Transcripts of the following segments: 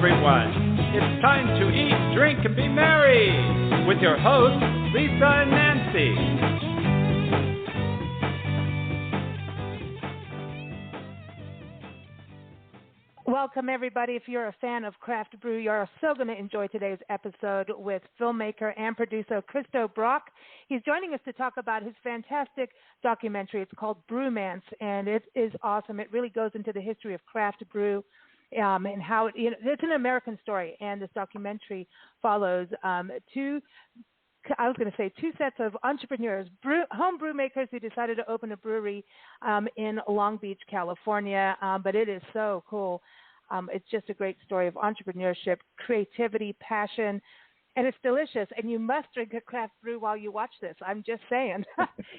everyone. It's time to eat, drink, and be merry with your hosts, Lisa and Nancy. Welcome, everybody. If you're a fan of Craft-Brew, you're so going to enjoy today's episode with filmmaker and producer Christo-Brock. He's joining us to talk about his fantastic documentary. It's called Brewmance, and it is awesome. It really goes into the history of Craft-Brew and how it's an American story, and this documentary follows two sets of entrepreneurs, home brew makers who decided to open a brewery in Long Beach, California. But it is so cool. It's just a great story of entrepreneurship, creativity, passion, and it's delicious. And you must drink a craft brew while you watch this. I'm just saying.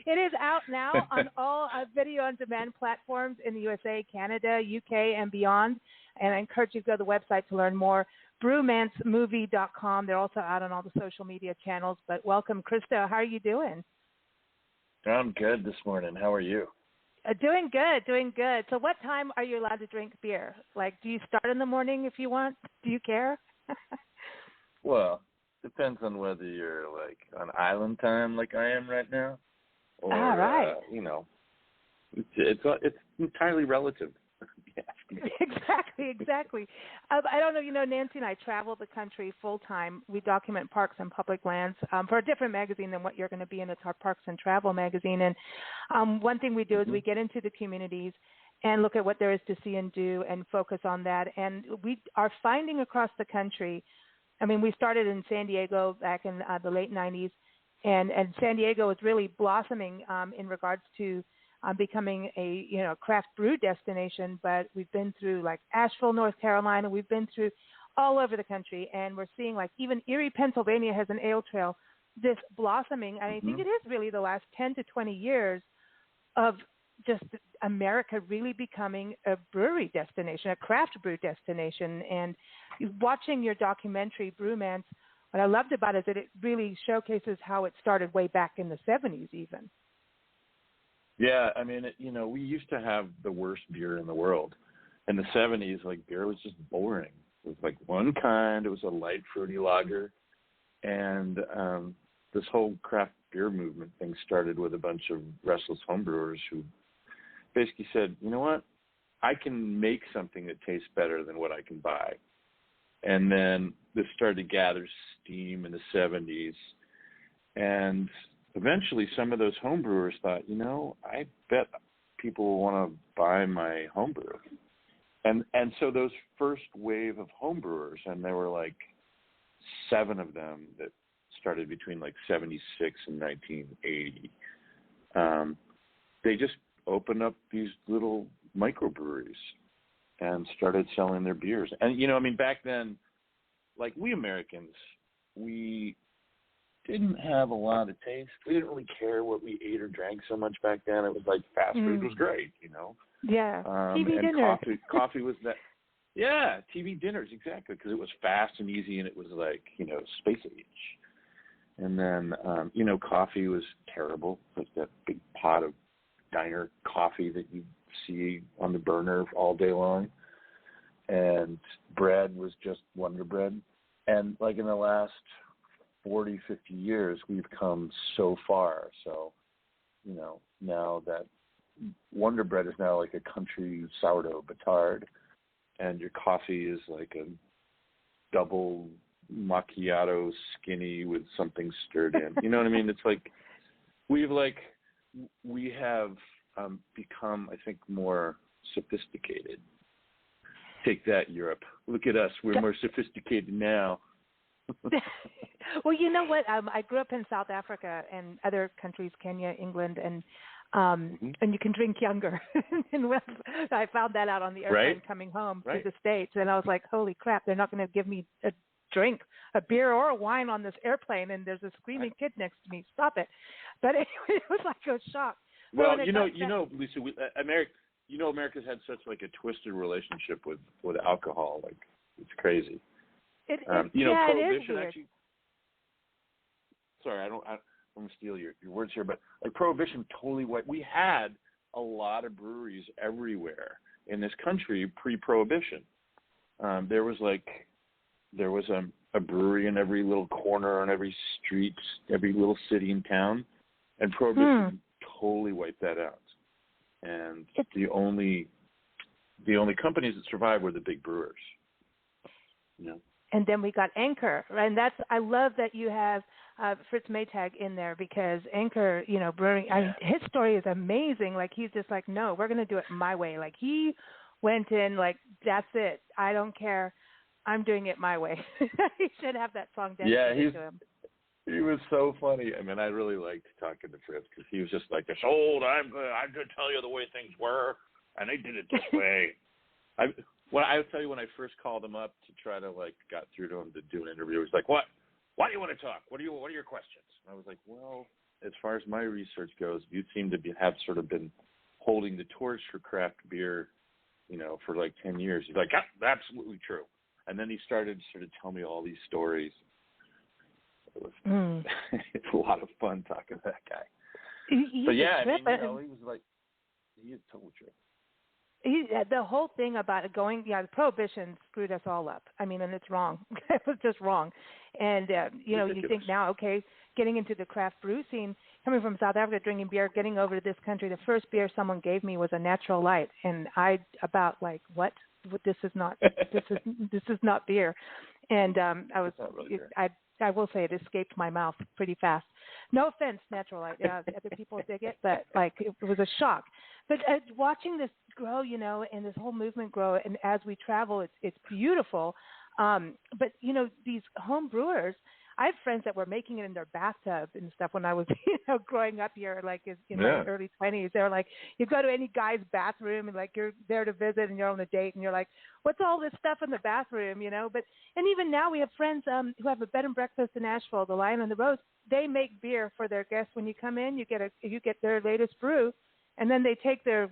It is out now on all video-on-demand platforms in the USA, Canada, UK, and beyond. And I encourage you to go to the website to learn more. Brewmancemovie.com. They're also out on all the social media channels. But welcome, Christo. How are you doing? I'm good this morning. How are you? Doing good. So what time are you allowed to drink beer? Like, do you start in the morning if you want? Do you care? Well, depends on whether you're like on island time like I am right now. Or, right. It's entirely relative. Exactly. I don't know, Nancy and I travel the country full time. We document parks and public lands for a different magazine than what you're going to be in. It's our Parks and Travel magazine. And one thing we do is we get into the communities and look at what there is to see and do and focus on that. And we are finding across the country, we started in San Diego back in the late 90s, and San Diego is really blossoming in regards to becoming a craft brew destination, but we've been through like Asheville, North Carolina. We've been through all over the country, and we're seeing like even Erie, Pennsylvania has an ale trail, this blossoming. And I think it is really the last 10 to 20 years of just America really becoming a brewery destination, a craft brew destination. And watching your documentary, Brewmance, what I loved about it is that it really showcases how it started way back in the 70s even. Yeah, we used to have the worst beer in the world. In the 70s, like, beer was just boring. It was like one kind. It was a light, fruity lager. And this whole craft beer movement thing started with a bunch of restless homebrewers who basically said, you know what, I can make something that tastes better than what I can buy. And then this started to gather steam in the 70s. And eventually, some of those homebrewers thought, I bet people will want to buy my homebrew. And so those first wave of homebrewers, and there were like 7 of them that started between like 76 and 1980, they just opened up these little microbreweries and started selling their beers. And, back then, like we Americans, we didn't have a lot of taste. We didn't really care what we ate or drank so much back then. It was like fast food was great, Yeah, TV and dinners. Coffee was that. Yeah, TV dinners, exactly, because it was fast and easy, and it was like, space age. And then, coffee was terrible, like that big pot of diner coffee that you see on the burner all day long. And bread was just Wonder Bread. And like in the last 40, 50 years, we've come so far. So, now that Wonder Bread is now like a country sourdough batard, and your coffee is like a double macchiato skinny with something stirred in. You know what I mean? It's like we have become, I think, more sophisticated. Take that, Europe. Look at us. We're more sophisticated now. Well, you know what? I grew up in South Africa and other countries, Kenya, England, and you can drink younger. And I found that out on the airplane coming home to the States, and I was like, holy crap, they're not going to give me a drink, a beer or a wine on this airplane, and there's a screaming kid next to me. Stop it. But anyway, it was like a shock. Well, Lisa, America's had such like a twisted relationship with alcohol. Like, it's crazy. It Prohibition is weird. actually. Sorry, I don't want to steal your words here, but like Prohibition totally wiped. We had a lot of breweries everywhere in this country pre-Prohibition. There was like there was a brewery in every little corner, on every street, every little city in town, and Prohibition totally wiped that out. And the only companies that survived were the big brewers. You know? And then we got Anchor, and I love that you have Fritz Maytag in there, because Anchor, you know, brewing. I mean, his story is amazing. Like, he's just like, no, we're going to do it my way. Like, he went in like, that's it. I don't care. I'm doing it my way. He should have that song dedicated to him. He was so funny. I mean, I really liked talking to Fritz, because he was just like, "It's old. I'm going to tell you the way things were, and they did it this way." I would tell you, when I first called him up to try to got through to him to do an interview, he was like, "What? Why do you want to talk? What are your questions?" And I was like, "Well, as far as my research goes, you seem to have sort of been holding the torch for craft beer, you know, for 10 years." He's like, "Yeah, absolutely true." And then he started to sort of tell me all these stories. It was it's a lot of fun talking to that guy. But yeah, I mean, you know, he was like, he is totally true. The whole thing about it going, the Prohibition screwed us all up. I mean, and it's wrong. It was just wrong. And, you know, you think now, okay, getting into the craft brew scene, coming from South Africa, drinking beer, getting over to this country, the first beer someone gave me was a Natural Light. And I about what? This is not beer. And I was, really I will say it escaped my mouth pretty fast. No offense, Natural Light. Other people dig it, but it was a shock. But watching this grow, you know, and this whole movement grow, and as we travel, it's beautiful. But you know, these home brewers, I have friends that were making it in their bathtub and stuff when I was, you know, growing up here, in my early 20s. They were like, you go to any guy's bathroom and you're there to visit and you're on a date and you're like, what's all this stuff in the bathroom, you know? And even now we have friends who have a bed and breakfast in Nashville, the Lion and the Rose. They make beer for their guests. When you come in, you get their latest brew, and then they take their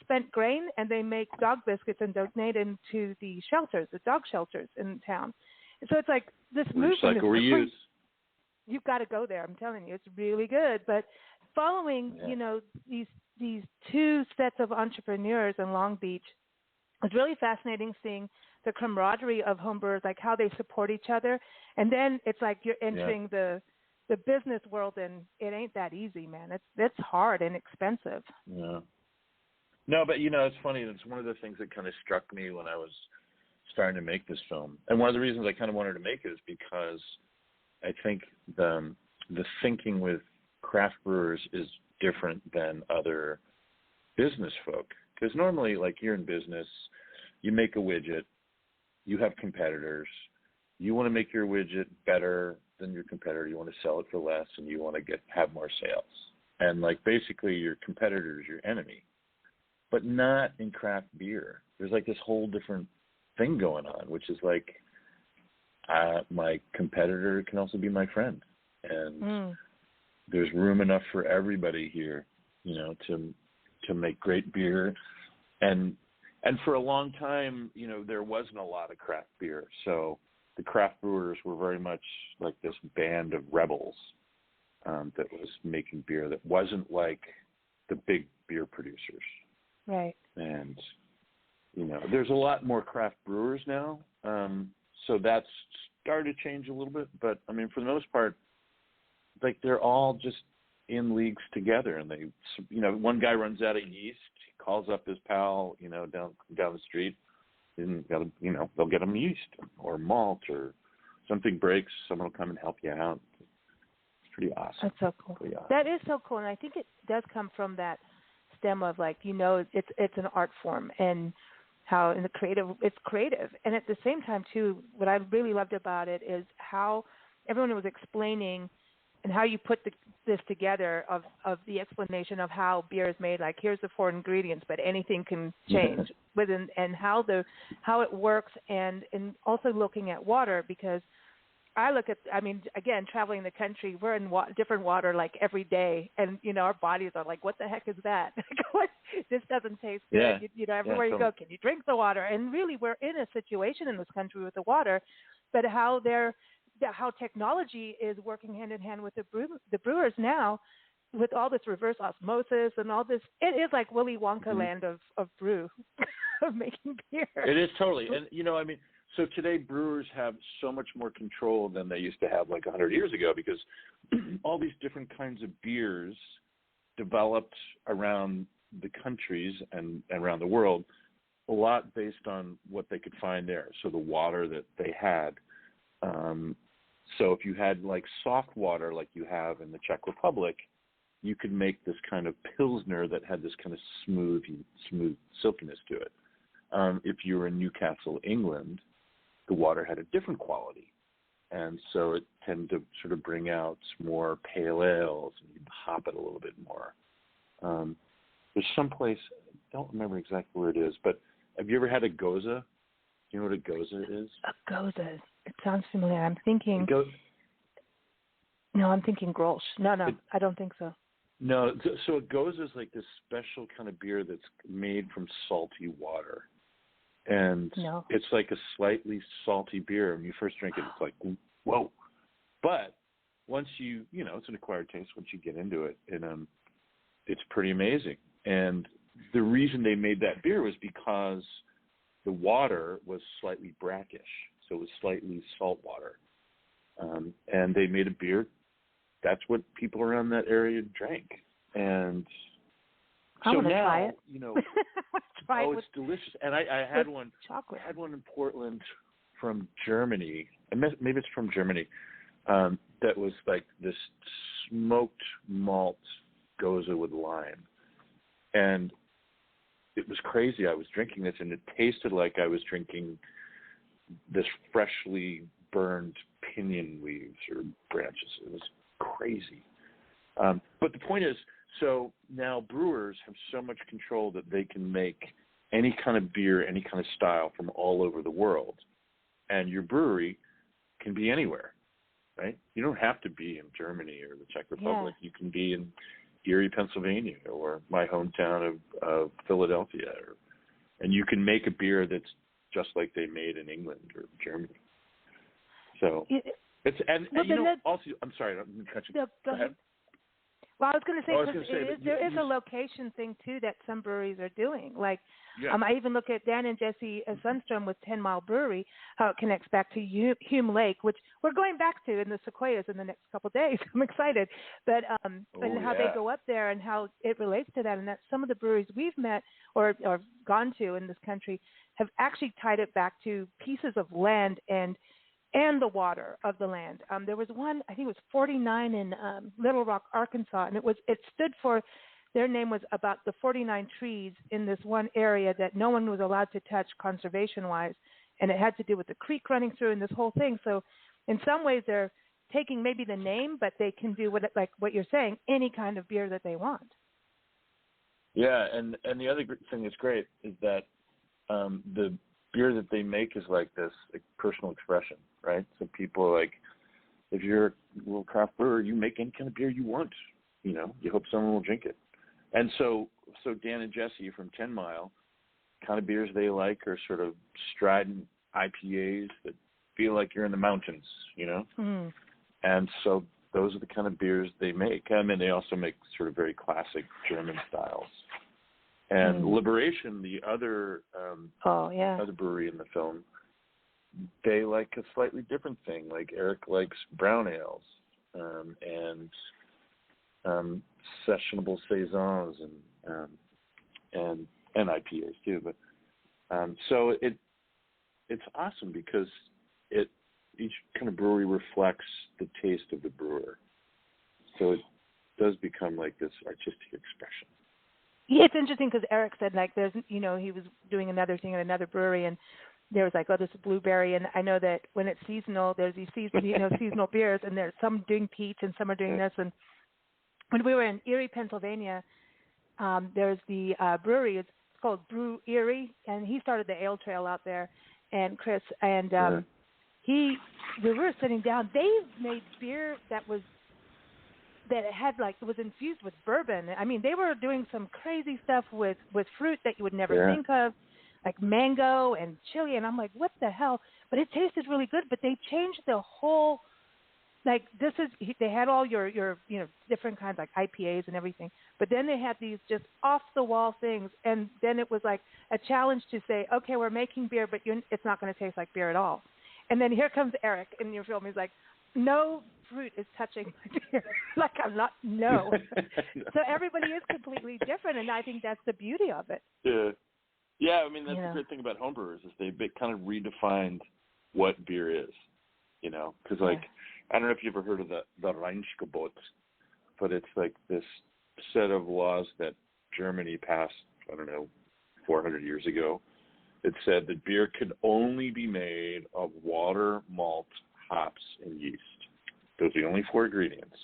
spent grain and they make dog biscuits and donate them to the shelters, the dog shelters in town. So it's like this movement. Reuse. You've got to go there. I'm telling you, it's really good. But following, you know, these two sets of entrepreneurs in Long Beach, it's really fascinating seeing the camaraderie of homebrewers, like how they support each other. And then it's like you're entering the business world, and it ain't that easy, man. It's hard and expensive. Yeah. No, but you know, it's funny. It's one of the things that kind of struck me when I was starting to make this film, and one of the reasons I kind of wanted to make it is because I think the thinking with craft brewers is different than other business folk. Because normally, you're in business, you make a widget, you have competitors, you want to make your widget better than your competitor, you want to sell it for less, and you want to have more sales. And basically, your competitor is your enemy, but not in craft beer. There's this whole different thing going on, which is my competitor can also be my friend, and there's room enough for everybody here, you know, to make great beer. And for a long time, you know, there wasn't a lot of craft beer, so the craft brewers were very much like this band of rebels that was making beer that wasn't like the big beer producers. Right. And you know, there's a lot more craft brewers now, so that's started to change a little bit. But I mean, for the most part, they're all just in leagues together, and they, you know, one guy runs out of yeast, he calls up his pal, you know, down the street, and they'll get him yeast or malt, or something breaks, someone will come and help you out. It's pretty awesome. That's so cool. Awesome. That is so cool, and I think it does come from that stem of it's an art form, and how in it's creative. And at the same time too, what I really loved about it is how everyone was explaining and how you put this together of the explanation of how beer is made. Like, here's the 4 ingredients, but anything can change within, and how it works, and also looking at water, because I look at, I mean, again, traveling the country, we're in different water every day, and you know, our bodies are like, what the heck is that? What? This doesn't taste good. Yeah. You know, everywhere you go, can you drink the water? And really, we're in a situation in this country with the water, but how technology is working hand in hand with the brewers now, with all this reverse osmosis and all this. It is like Willy Wonka land of brew, of making beer. It is totally, and you know, I mean, So today brewers have so much more control than they used to have like 100 years ago, because all these different kinds of beers developed around the countries and around the world, a lot based on what they could find there. So the water that they had. So if you had like soft water like you have in the Czech Republic, you could make this kind of Pilsner that had this kind of smooth silkiness to it. If you were in Newcastle, England, the water had a different quality. And so it tended to sort of bring out more pale ales, and you'd hop it a little bit more. There's some place, I don't remember exactly where it is, but have you ever had a Goza? Do you know what a Goza is? A Goza. It sounds familiar. I'm thinking. No, I'm thinking Grolsch. No, I don't think so. No, so a Goza is like this special kind of beer that's made from salty water. And it's like a slightly salty beer. When you first drink it, it's like, whoa. But once it's an acquired taste once you get into it. And it's pretty amazing. And the reason they made that beer was because the water was slightly brackish. So it was slightly salt water. And they made a beer. That's what people around that area drank. And so now, try it. It's delicious. And I had one. Chocolate. I had one in Portland from Germany. Maybe it's from Germany. That was like this smoked malt Goza with lime, and it was crazy. I was drinking this, and it tasted like I was drinking this freshly burned pinyon leaves or branches. It was crazy. But the point is, so now brewers have so much control that they can make any kind of beer, any kind of style from all over the world. And your brewery can be anywhere, right? You don't have to be in Germany or the Czech Republic. Yeah. You can be in Erie, Pennsylvania, or my hometown of Philadelphia. And you can make a beer that's just like they made in England or Germany. So also, I'm sorry, I'm catching. No, go ahead. Well, I was going to say, there is a location thing, too, that some breweries are doing. Like, I even look at Dan and Jesse Sundstrom with 10 Mile Brewery, how it connects back to Hume Lake, which we're going back to in the Sequoias in the next couple of days. I'm excited. But and how they go up there and how it relates to that. And that some of the breweries we've met or gone to in this country have actually tied it back to pieces of land and the water of the land. There was one, I think it was 49 in Little Rock, Arkansas, and it stood for, their name was about the 49 trees in this one area that no one was allowed to touch conservation-wise, and it had to do with the creek running through and this whole thing. So in some ways they're taking maybe the name, but they can do like what you're saying, any kind of beer that they want. Yeah, and the other thing that's great is that the beer that they make is like this personal expression, right? So people like, if you're a little craft brewer, you make any kind of beer you want. You hope someone will drink it. And so Dan and Jesse from 10 Mile, kind of beers they like are sort of strident IPAs that feel like you're in the mountains, Mm. And so those are the kind of beers they make. I mean, they also make sort of very classic German styles. And Liberation, the other other brewery in the film, they like a slightly different thing. Like Eric likes brown ales and sessionable saisons and IPAs too. But so it's awesome because each kind of brewery reflects the taste of the brewer. So it does become like this artistic expression. Yeah, it's interesting because Eric said like there's, he was doing another thing at another brewery and there was like, this is blueberry. And I know that when it's seasonal, there's these seasonal beers and there's some doing peach and some are doing this. And when we were in Erie, Pennsylvania, there's the brewery. It's called Brew Erie. And he started the ale trail out there and Chris and we were sitting down. They made beer that it was infused with bourbon. I mean, they were doing some crazy stuff with fruit that you would never think of, like mango and chili. And I'm like, what the hell? But it tasted really good. But they changed the whole like they had all your different kinds like IPAs and everything, but then they had these just off the wall things, and then it was like a challenge to say, okay, we're making beer, but it's not going to taste like beer at all. And then here comes Eric in your film. He's like, no fruit is touching my beer. Like, I'm not, no. So everybody is completely different, and I think that's the beauty of it. Yeah. Yeah, I mean, that's the great thing about homebrewers is they kind of redefined what beer is, because, like, I don't know if you've ever heard of the Reinschgebot, but it's like this set of laws that Germany passed, 400 years ago. It said that beer could only be made of water, malt, hops, and yeast. Those are the only 4 ingredients.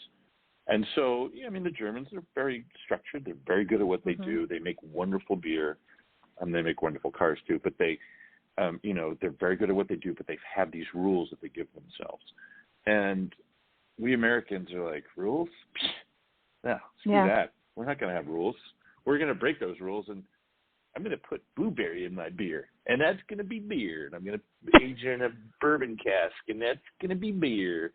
And so, the Germans are very structured. They're very good at what they do. They make wonderful beer. They make wonderful cars too. But they, they're very good at what they do, but they have these rules that they give themselves. And we Americans are like, rules? No, screw that. We're not going to have rules. We're going to break those rules, and I'm going to put blueberry in my beer, and that's going to be beer. And I'm going to age it in a bourbon cask, and that's going to be beer.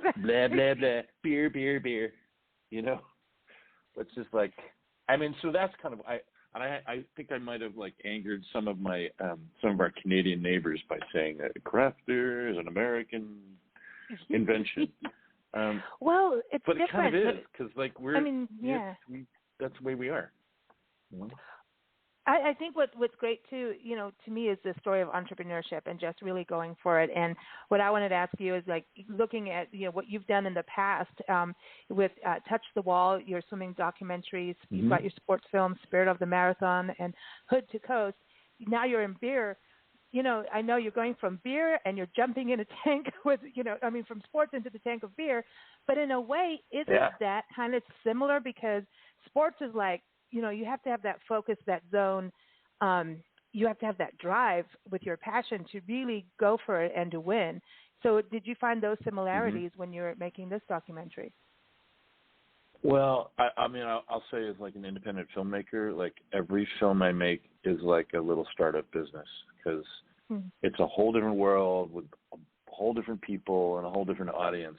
Blah, blah, blah. Beer, beer, beer. It's just like, so that's kind of, I think I might have like angered some of our Canadian neighbors by saying that craft beer is an American invention. Well, it's but different. It kind of is because like that's the way we are. I think what's great too, to me, is the story of entrepreneurship and just really going for it. And what I wanted to ask you is like looking at what you've done in the past with Touch the Wall, your swimming documentaries. You've got your sports films, Spirit of the Marathon, and Hood to Coast. Now you're in beer. I know you're going from beer and you're jumping in a tank with, from sports into the tank of beer. But in a way, isn't that kind of similar? Because sports is like, you have to have that focus, that zone. You have to have that drive with your passion to really go for it and to win. So did you find those similarities when you were making this documentary? Well, I'll say as like an independent filmmaker, like every film I make is like a little startup business because it's a whole different world with a whole different people and a whole different audience,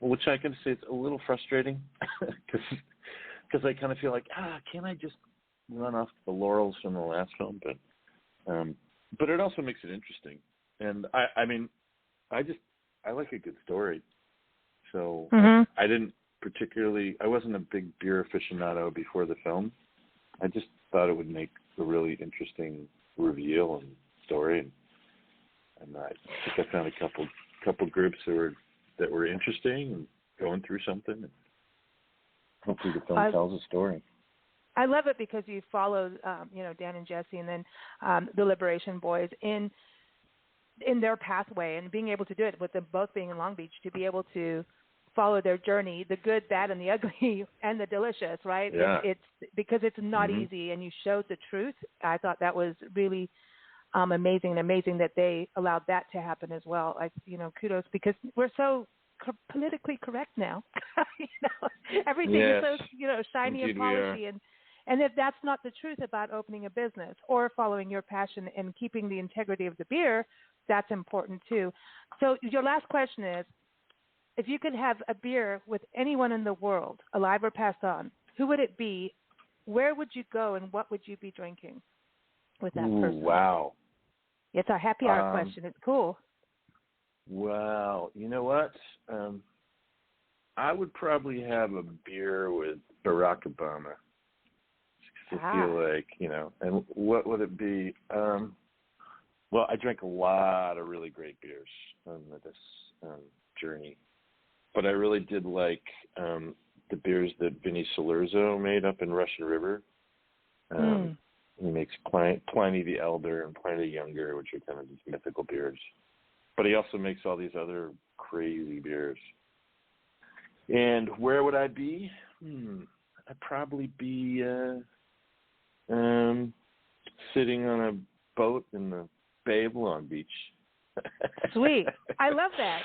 which I can say it's a little frustrating because I kind of feel like, can't I just run off the laurels from the last film? But it also makes it interesting. And I like a good story. So I wasn't a big beer aficionado before the film. I just thought it would make a really interesting reveal and story. And I think I found a couple groups that were interesting and going through something. And hopefully the film tells a story. I love it because you followed, Dan and Jesse, and then the Liberation Boys in their pathway, and being able to do it with them both being in Long Beach, to be able to follow their journey, the good, bad, and the ugly, and the delicious, right? Yeah. It's because it's not easy, and you showed the truth. I thought that was really amazing that they allowed that to happen as well. Kudos, because we're so politically correct now. Everything is so shiny and polishy, and if that's not the truth about opening a business or following your passion and keeping the integrity of the beer, that's important too. So your last question is, if you could have a beer with anyone in the world, alive or passed on, who would it be? Where would you go, and what would you be drinking with that person? Wow. It's our happy hour question. It's cool. Wow. You know what? I would probably have a beer with Barack Obama. I feel like, and what would it be? Well, I drank a lot of really great beers on this journey. But I really did like the beers that Vinny Salurzo made up in Russian River. He makes Pliny the Elder and Pliny the Younger, which are kind of these mythical beers. But he also makes all these other crazy beers. And where would I be? I'd probably be sitting on a boat in the Bay of Long Beach. Sweet. I love that.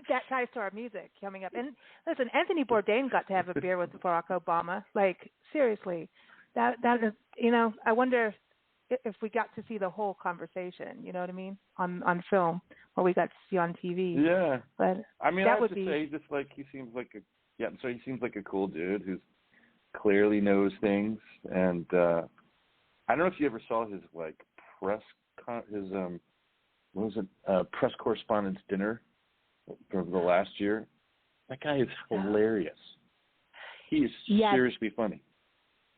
That ties to our music coming up. And listen, Anthony Bourdain got to have a beer with Barack Obama. Like, seriously, that is, I wonder if we got to see the whole conversation, you know what I mean, on film, what we got to see on TV. Yeah. But I mean, that I would have to be. say, he seems like he seems like a cool dude who's clearly knows things. And I don't know if you ever saw his press press correspondence dinner from the last year. That guy is hilarious. He is seriously funny.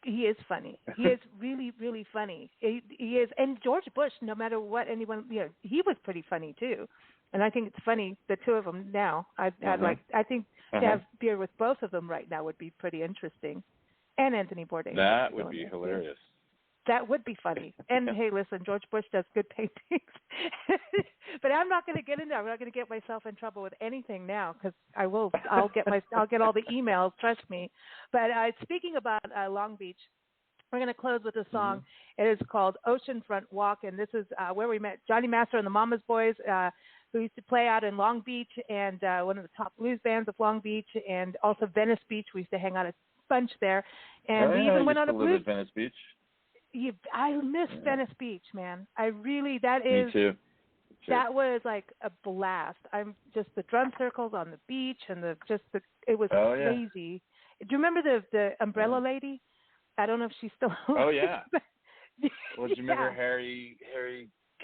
He is funny. He is really, really funny. He is. And George Bush, no matter what anyone, he was pretty funny too. And I think it's funny, the two of them now. I think to have beer with both of them right now would be pretty interesting. And Anthony Bourdain. That would be hilarious. That would be funny. And hey, listen, George Bush does good paintings. But I'm not going to get into. I'm not going to get myself in trouble with anything now, because I'll get all the emails. Trust me. But speaking about Long Beach, we're going to close with a song. Mm-hmm. It is called Oceanfront Walk, and this is where we met Johnny Mastro and the Mama's Boys, who used to play out in Long Beach, and one of the top blues bands of Long Beach, and also Venice Beach. We used to hang out a bunch there, and we even went on a blues. Venice Beach. I miss Venice Beach, man. Me too. That was like a blast. I'm just the drum circles on the beach and it was crazy. Do you remember the umbrella lady? I don't know if she's still alive. Oh yeah. Well, do you remember Harry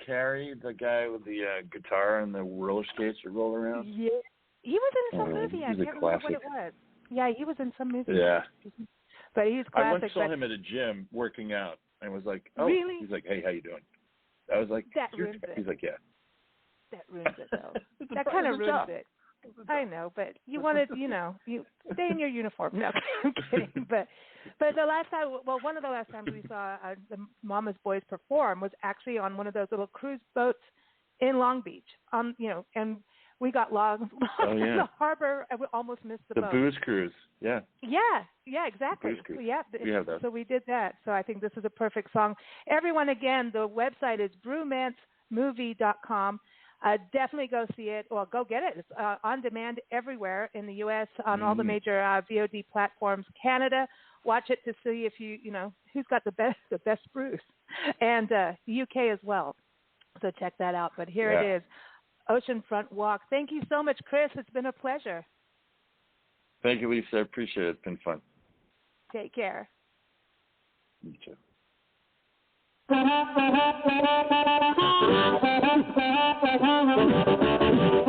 Carey, the guy with the guitar and the roller skates that roll around? Yeah, he was in some movie. I can't remember what it was. Yeah, he was in some movie. Yeah. But he's classic. I once saw him at a gym working out, and was like, "Oh," really? He's like, "Hey, how you doing?" I was like, "That ruins it." He's like, "Yeah." That ruins it, though. That kind of ruins it. I know, but you wanted, you stay in your uniform. No, I'm kidding. But the last time, one of the last times we saw the Mama's Boys perform was actually on one of those little cruise boats in Long Beach. And we got lost in the harbor, and we almost missed the boat. The booze cruise, yeah. Yeah, exactly. Booze cruise. Yeah, we have that. So we did that. So I think this is a perfect song. Everyone, again, the website is brewmancemovie.com. Definitely go see it. Well, go get it. It's on demand everywhere in the U.S. on all the major VOD platforms. Canada, watch it to see if who's got the best brews, and UK as well. So check that out. But here it is, Oceanfront Walk. Thank you so much, Chris. It's been a pleasure. Thank you, Lisa. I appreciate it. It's been fun. Take care. You too. Thank you.